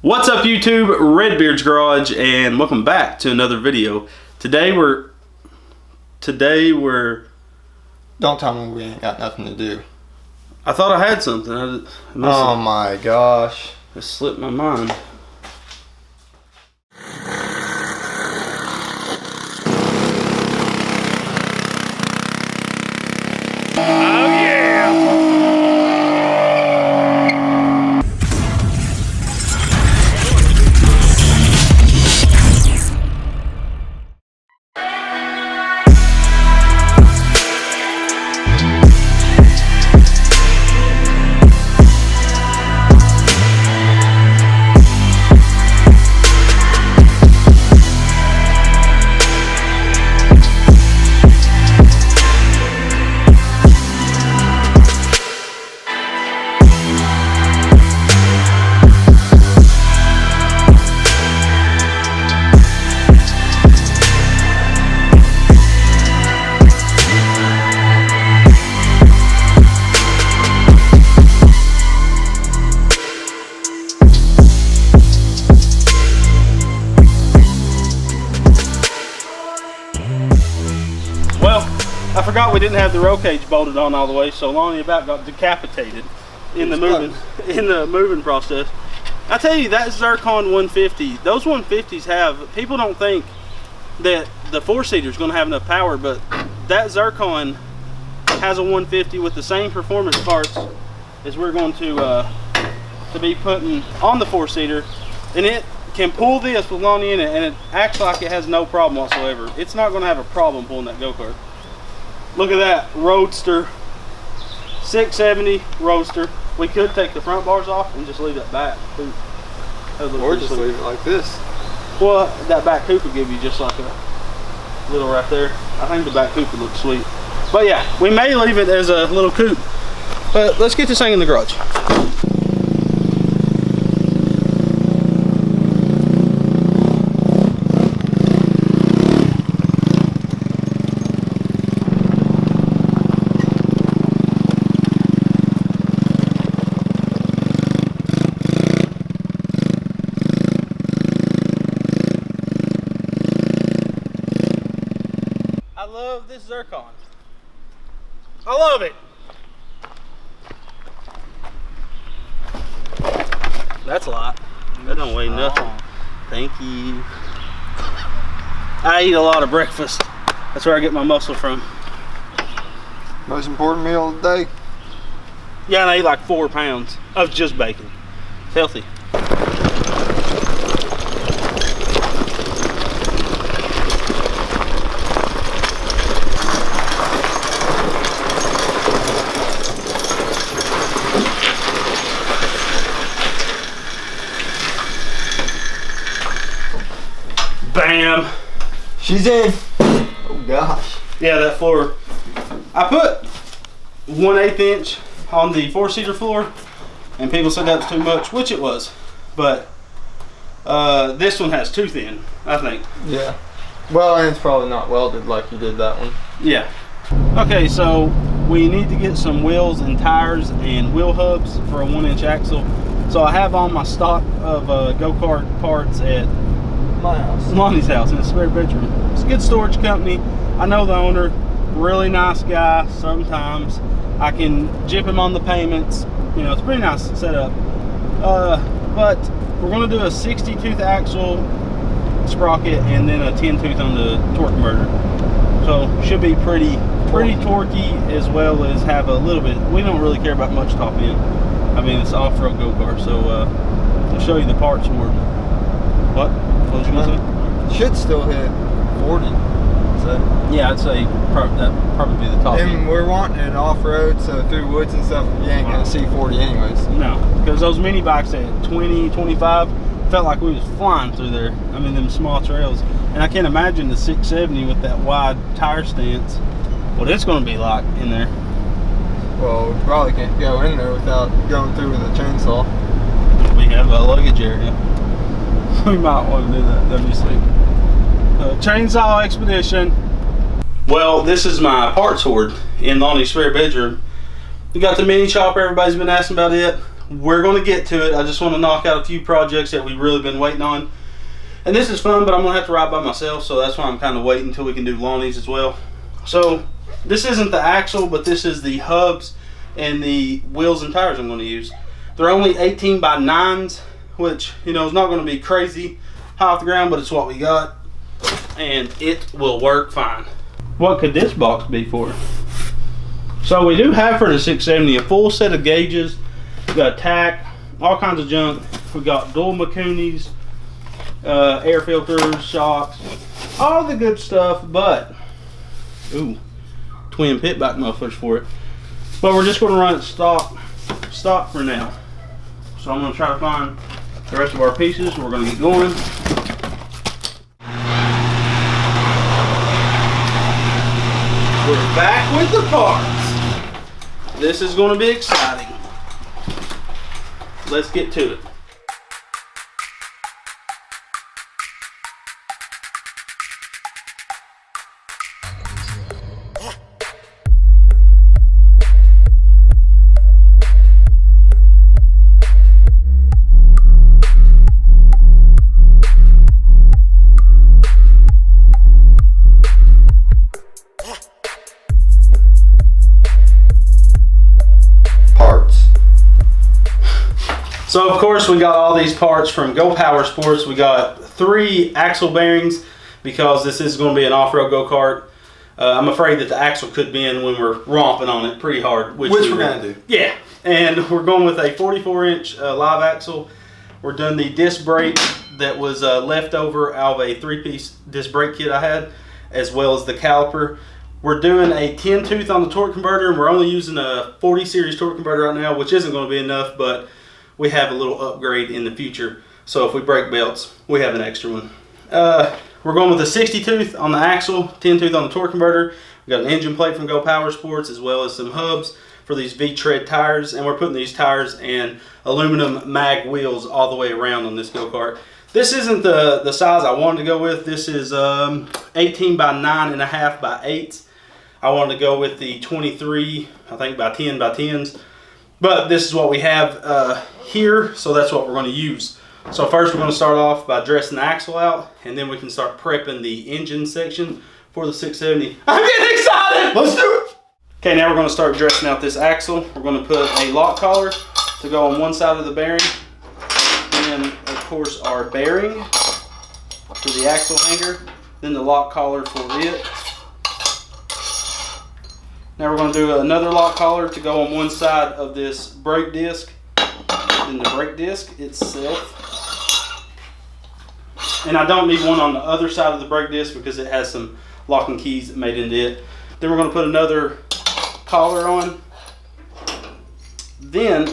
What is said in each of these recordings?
What's up YouTube, Redbeard's Garage, and welcome back to another video. Today we're Don't tell me we ain't got nothing to do. I thought I had something. Oh my gosh. It slipped my mind. I forgot we didn't have the roll cage bolted on all the way, so Lonnie about got decapitated in the moving process. I tell you, that Zircon 150, those 150s have, people don't think that the four-seater is going to have enough power, but that Zircon has a 150 with the same performance parts as we're going to be putting on the four-seater, and it can pull this with Lonnie in it, and it acts like it has no problem whatsoever. It's not going to have a problem pulling that go-kart. Look at that Roadster, 670 Roadster. We could take the front bars off and just leave that back coupe. Or just leave it like this. Well, that back coupe would give you just like a little right there. I think the back coupe would look sweet. But yeah, we may leave it as a little coupe. But let's get this thing in the garage. I love this Zircon. I love it. That's a lot. That don't weigh nothing. Thank you. I eat a lot of breakfast. That's where I get my muscle from. Most important meal of the day. Yeah, and I eat like 4 pounds of just bacon. It's healthy. Bam! She's in. Oh gosh. Yeah, that floor. I put 1/8 inch on the four-seater floor, and people said that was too much, which it was. But this one has too thin, I think. Yeah. Well, and it's probably not welded like you did that one. Yeah. Okay, so we need to get some wheels and tires and wheel hubs for a 1-inch axle. So I have all my stock of go-kart parts at My house. Lonnie's house in the spare bedroom. It's a good storage company. I know the owner, really nice guy. Sometimes I can jip him on the payments. You know, it's a pretty nice setup. But we're gonna do a 60 tooth axle sprocket and then a 10 tooth on the torque converter. So should be pretty torquey, as well as have a little bit. We don't really care about much top end. I mean, it's off-road go-kart, so I'll show you the parts for it. What was you gonna say? Should still hit 40. So. Yeah, I'd say that'd probably be the top And end. we're wanting it off-road, so through woods and stuff, you ain't gonna see 40 anyways. No, because those mini bikes at 20, 25, felt like we was flying through there. I mean, them small trails. And I can't imagine the 670 with that wide tire stance, what it's gonna be like in there. Well, we probably can't go in there without going through with a chainsaw. We have a luggage area. We might want to do that. That'd be sweet. Chainsaw expedition. Well, this is my parts hoard in Lonnie's spare bedroom. We got the mini chopper. Everybody's been asking about it. we're going to get to it. I just want to knock out a few projects that we've really been waiting on. And this is fun, but I'm going to have to ride by myself, so that's why I'm kind of waiting until we can do Lonnie's as well. So this isn't the axle, but this is the hubs and the wheels and tires I'm going to use. They're only 18 by 9s, which, you know, is not going to be crazy high off the ground, but it's what we got, and it will work fine. What could this box be for? So we do have for the 670 a full set of gauges. We got tack, all kinds of junk. We got dual Makunis, air filters, shocks, all the good stuff, but ooh, twin pit back mufflers for it. But we're just going to run it stock for now. So I'm going to try to find the rest of our pieces. We're going to get going. We're back with the parts. This is going to be exciting. Let's get to it. So of course we got all these parts from Go Power Sports. We got 3 axle bearings because this is going to be an off-road go-kart. I'm afraid that the axle could bend when we're romping on it pretty hard. Which we're going to do. Yeah, and we're going with a 44-inch live axle. We're doing the disc brake that was left over out of a 3-piece disc brake kit I had, as well as the caliper. We're doing a 10 tooth on the torque converter, and we're only using a 40 series torque converter right now, which isn't going to be enough, but we have a little upgrade in the future. So if we break belts, we have an extra one. We're going with a 60 tooth on the axle, 10 tooth on the torque converter. We got an engine plate from Go Power Sports, as well as some hubs for these V-tread tires, and we're putting these tires and aluminum mag wheels all the way around on this go-kart. This isn't the size I wanted to go with. This is 18 by 9.5 by 8. I wanted to go with the 23, I think, by 10 by 10s. But this is what we have here, so that's what we're going to use. So first we're going to start off by dressing the axle out, and then we can start prepping the engine section for the 670. I'm getting excited! Let's do it! Okay, now we're going to start dressing out this axle. We're going to put a lock collar to go on one side of the bearing, and of course our bearing for the axle hanger, then the lock collar for it. Now we're going to do another lock collar to go on one side of this brake disc, then the brake disc itself. And I don't need one on the other side of the brake disc because it has some locking keys made into it. Then we're going to put another collar on, then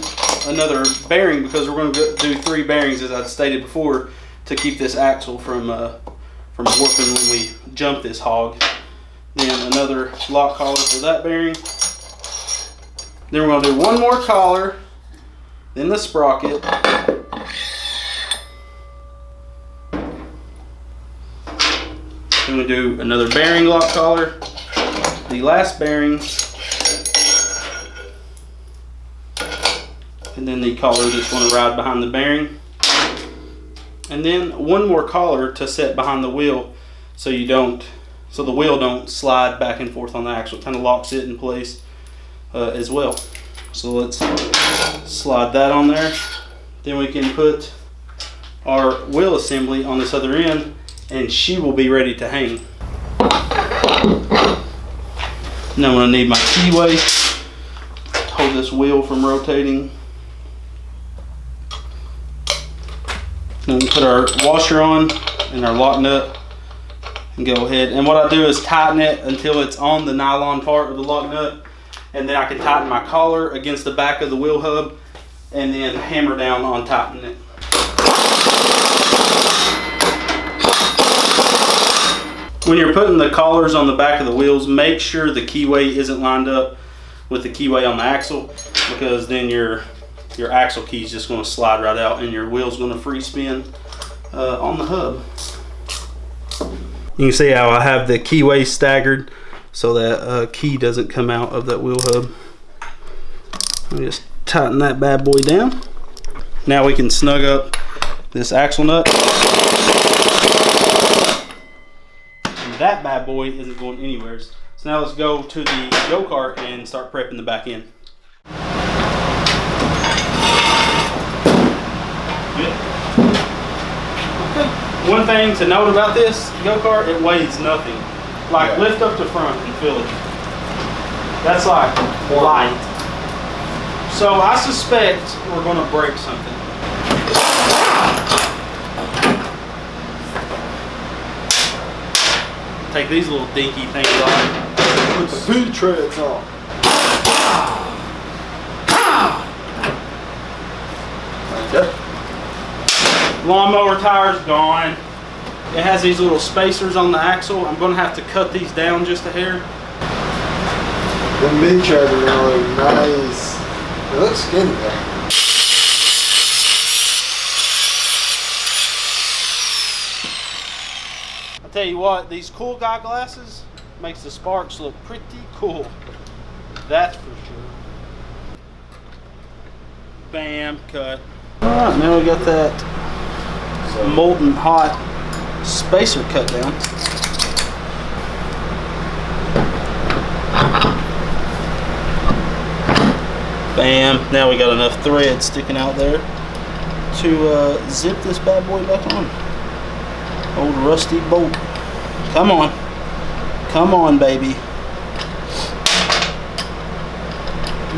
another bearing, because we're going to do 3 bearings, as I stated before, to keep this axle from warping when we jump this hog. Then another lock collar for that bearing. Then we're going to do one more collar, then the sprocket. Then we do another bearing lock collar, the last bearing, and then the collar that's going to ride behind the bearing. And then one more collar to set behind the wheel so the wheel don't slide back and forth on the axle. It kind of locks it in place as well. So let's slide that on there. Then we can put our wheel assembly on this other end, and she will be ready to hang. Now I'm going to need my keyway to hold this wheel from rotating. Then we put our washer on and our lock nut and go ahead. And what I do is tighten it until it's on the nylon part of the lock nut, and then I can tighten my collar against the back of the wheel hub and then hammer down on tightening it. When you're putting the collars on the back of the wheels, make sure the keyway isn't lined up with the keyway on the axle, because then your axle key is just going to slide right out and your wheel's going to free spin on the hub. You can see how I have the keyway staggered so that key doesn't come out of that wheel hub. Let me just tighten that bad boy down. Now we can snug up this axle nut. And that bad boy isn't going anywhere. So now let's go to the go-kart and start prepping the back end. Good. Okay. One thing to note about this go-kart, it weighs nothing. Like, lift up the front and feel it. That's like light. So I suspect we're going to break something. Take these little dinky things off. Put the boot treads on. Yep. Lawnmower tires gone. It has these little spacers on the axle. I'm going to have to cut these down just a hair. The boot treads are gonna look nice. It looks skinny though. I'll tell you what, these cool guy glasses makes the sparks look pretty cool. That's for sure. Bam, cut. Alright, now we got that molten hot spacer cut down. Bam, now we got enough thread sticking out there to zip this bad boy back on. Old rusty bolt. Come on. Come on, baby.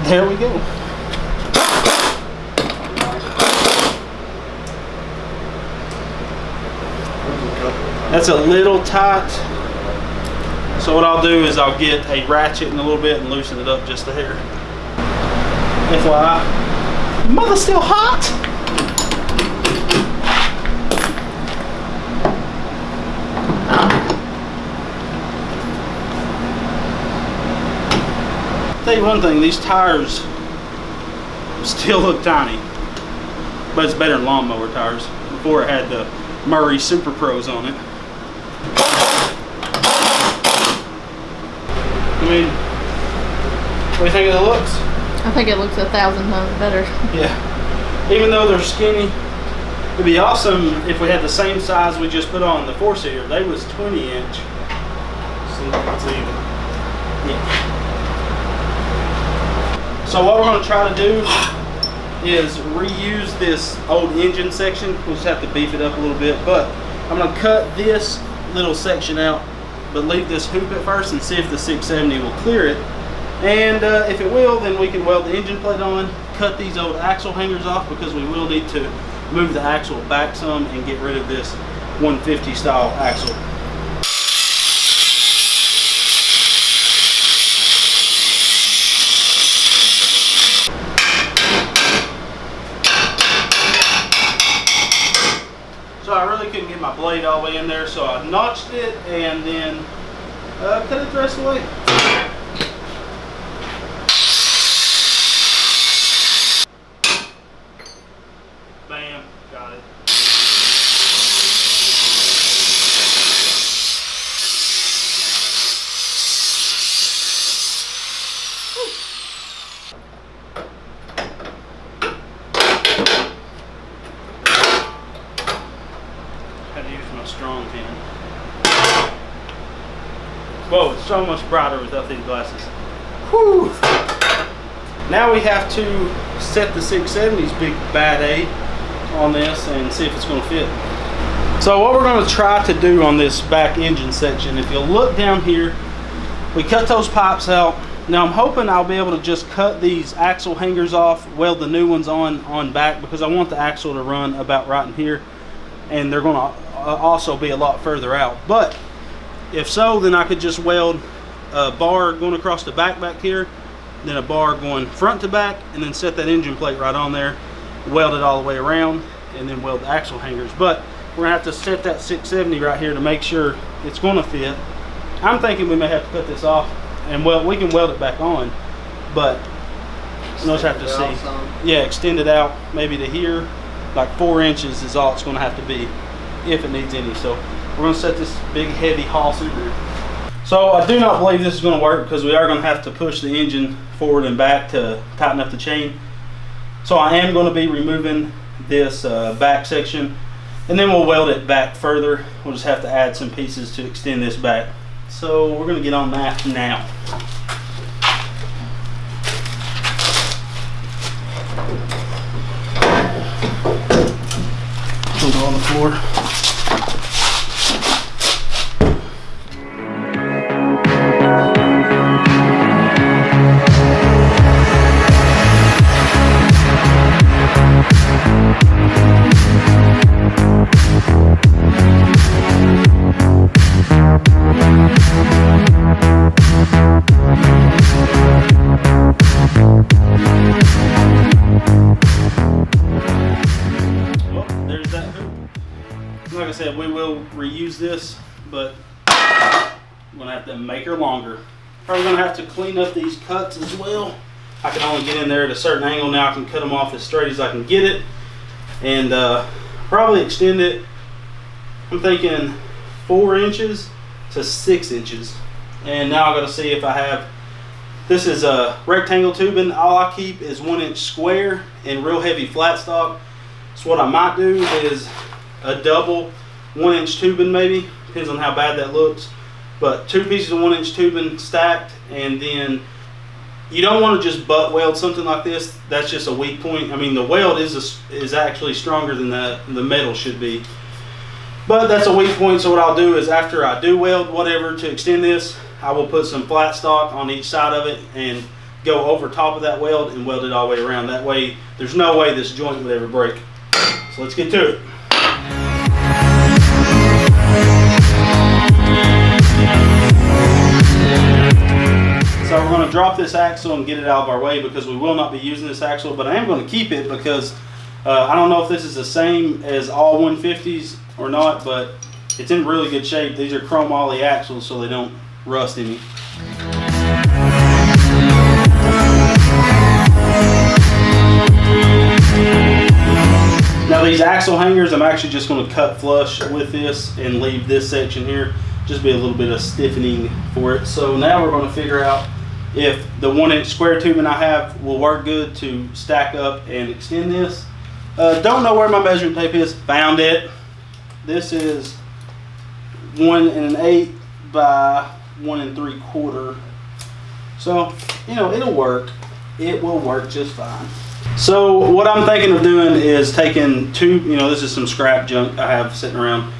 There we go. That's a little tight. So what I'll do is I'll get a ratchet in a little bit and loosen it up just a hair. FYI. Mother's still hot. Tell you one thing, these tires still look tiny, but it's better than lawnmower tires. Before it had the Murray Super Pros on it. I mean, what do you think of the looks? I think it looks 1,000 times better. Yeah. Even though they're skinny, it'd be awesome if we had the same size we just put on the 4-seater. They was 20-inch. See, it's even. Yeah. So what we're going to try to do is reuse this old engine section. We'll just have to beef it up a little bit, but I'm going to cut this little section out, but leave this hoop at first and see if the 670 will clear it. And if it will, then we can weld the engine plate on, cut these old axle hangers off because we will need to move the axle back some and get rid of this 150 style axle. So I really couldn't get my blade all the way in there, so I notched it and then cut it the rest of the way. Bam, got it. Had to use my strong pen. Whoa, it's so much brighter without these glasses. Whew. Now we have to set the 670's big bad A on this and see if it's going to fit. So what we're going to try to do on this back engine section, if you'll look down here, we cut those pipes out. Now I'm hoping I'll be able to just cut these axle hangers off, weld the new ones on back, because I want the axle to run about right in here, and they're going to also be a lot further out. But if so, then I could just weld a bar going across the back here, then a bar going front to back, and then set that engine plate right on there, weld it all the way around, and then weld the axle hangers. But we're gonna have to set that 670 right here to make sure it's gonna fit. I'm thinking we may have to cut this off, and well, we can weld it back on, but we'll just have to see. Yeah, extend it out maybe to here, like 4 inches is all it's gonna have to be, if it needs any. So we're gonna set this big heavy Hall Subaru. So I do not believe this is gonna work, because we are gonna have to push the engine forward and back to tighten up the chain. So I am going to be removing this back section, and then we'll weld it back further. We'll just have to add some pieces to extend this back. So we're going to get on that now. Put it on the floor. Like I said, we will reuse this, but we're going to have to make her longer. Probably going to have to clean up these cuts as well. I can only get in there at a certain angle. Now I can cut them off as straight as I can get it, and probably extend it. I'm thinking 4 inches to 6 inches. And now I got to see if I have, this is a rectangle tubing. All I keep is 1 inch square and real heavy flat stock. So what I might do is a double 1 inch tubing, maybe, depends on how bad that looks, but 2 pieces of 1 inch tubing stacked. And then you don't want to just butt weld something like this. That's just a weak point. I mean, the weld is actually stronger than the metal should be, but that's a weak point. So what I'll do is, after I do weld whatever to extend this, I will put some flat stock on each side of it and go over top of that weld and weld it all the way around. That way there's no way this joint would ever break. So let's get to it. So we're going to drop this axle and get it out of our way, because we will not be using this axle, but I am going to keep it because I don't know if this is the same as all 150s or not, but it's in really good shape. These are chrome ollie axles, so they don't rust any. Now these axle hangers, I'm actually just going to cut flush with this and leave this section here. Just be a little bit of stiffening for it. So now we're going to figure out if the 1 inch square tubing I have will work good to stack up and extend this. Don't know where my measuring tape is. Found it. This is 1 1/8 by 1 3/4. So, you know, it'll work. It will work just fine. So what I'm thinking of doing is taking this is some scrap junk I have sitting around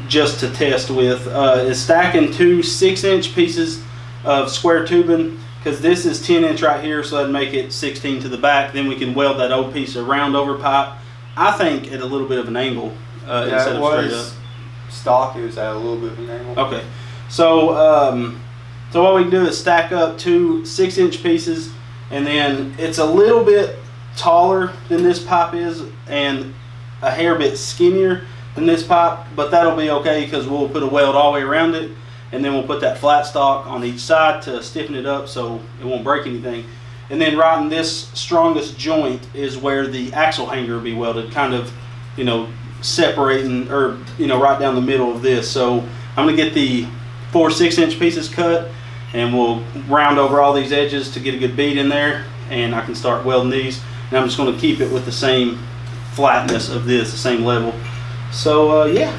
just to test with, is stacking 2 6-inch pieces of square tubing, because this is 10 inch right here, so that'd make it 16 to the back. Then we can weld that old piece of round over pipe, I think, at a little bit of an angle instead of straight up. Stock, it was at a little bit of an angle. Okay, so so what we can do is stack up 2 6-inch pieces, and then it's a little bit taller than this pipe is and a hair bit skinnier than this pipe, but that'll be okay because we'll put a weld all the way around it, and then we'll put that flat stock on each side to stiffen it up so it won't break anything. And then right in this strongest joint is where the axle hanger will be welded, kind of, you know, separating, or, you know, right down the middle of this. So I'm going to get the 4 6-inch pieces cut, and we'll round over all these edges to get a good bead in there, and I can start welding these. And I'm just going to keep it with the same flatness of this, the same level. So yeah.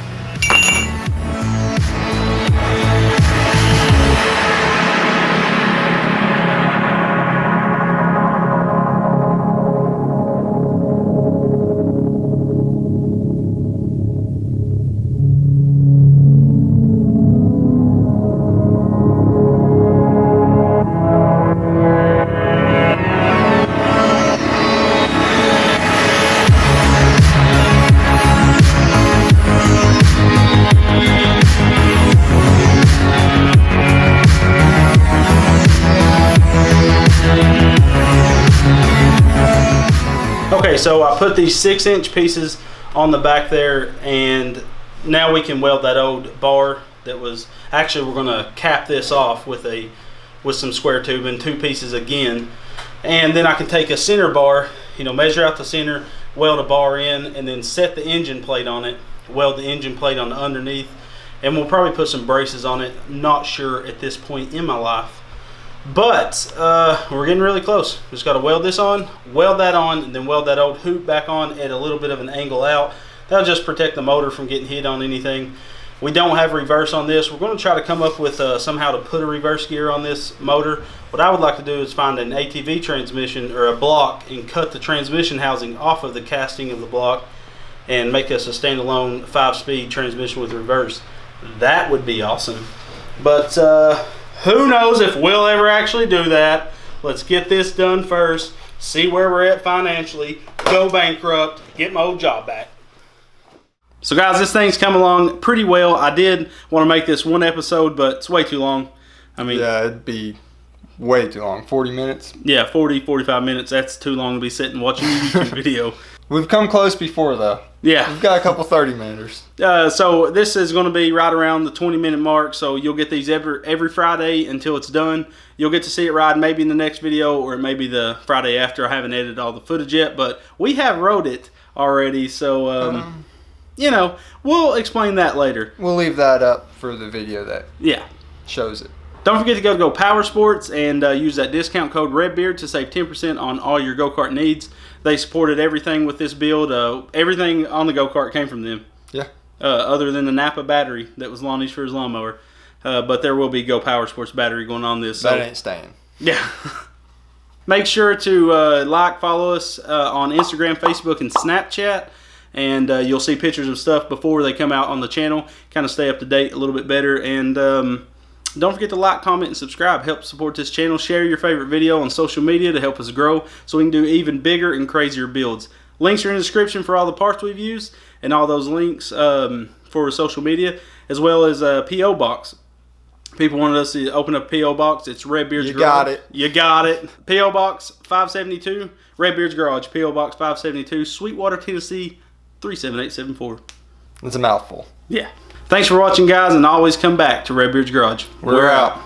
Okay, so I put these 6-inch pieces on the back there, and now we can weld that old bar that was, actually we're going to cap this off with some square tubing, 2 pieces again, and then I can take a center bar, you know, measure out the center, weld a bar in, and then set the engine plate on it, weld the engine plate on the underneath, and we'll probably put some braces on it. Not sure at this point in my life. But we're getting really close. Just got to weld this on, weld that on, and then weld that old hoop back on at a little bit of an angle out. That'll just protect the motor from getting hit on anything. We don't have reverse on this. We're going to try to come up with somehow to put a reverse gear on this motor. What I would like to do is find an ATV transmission or a block and cut the transmission housing off of the casting of the block and make us a standalone 5-speed transmission with reverse. That would be awesome. But who knows if we'll ever actually do that. Let's get this done first, see where we're at financially, go bankrupt, get my old job back. So guys, this thing's come along pretty well. I did want to make this one episode, but it's way too long. I mean, yeah, it'd be way too long. 40 minutes? Yeah, 40, 45 minutes. That's too long to be sitting watching a YouTube video. We've come close before, though. Yeah. We've got a couple 30-minuters. So this is going to be right around the 20-minute mark, so you'll get these every Friday until it's done. You'll get to see it ride maybe in the next video or maybe the Friday after. I haven't edited all the footage yet, but we have rode it already, so... you know, we'll explain that later. We'll leave that up for the video that shows it. Don't forget to go Power Sports and use that discount code REDBEARD to save 10% on all your go-kart needs. They supported everything with this build. Everything on the go-kart came from them. Yeah. Other than the Napa battery that was Lonnie's for his lawnmower. But there will be Go Power Sports battery going on this. That ain't staying. Yeah. Make sure to follow us on Instagram, Facebook, and Snapchat. And you'll see pictures of stuff before they come out on the channel. Kind of stay up to date a little bit better. And don't forget to like, comment, and subscribe. Help support this channel. Share your favorite video on social media to help us grow so we can do even bigger and crazier builds. Links are in the description for all the parts we've used and all those links for social media, as well as a P.O. Box. People wanted us to open up P.O. Box. It's Redbeard's Garage. Got it. You got it. P.O. Box 572, Redbeard's Garage. P.O. Box 572, Sweetwater, Tennessee 37874. It's a mouthful. Yeah. Thanks for watching, guys, and always come back to Redbeard's Garage. We're out.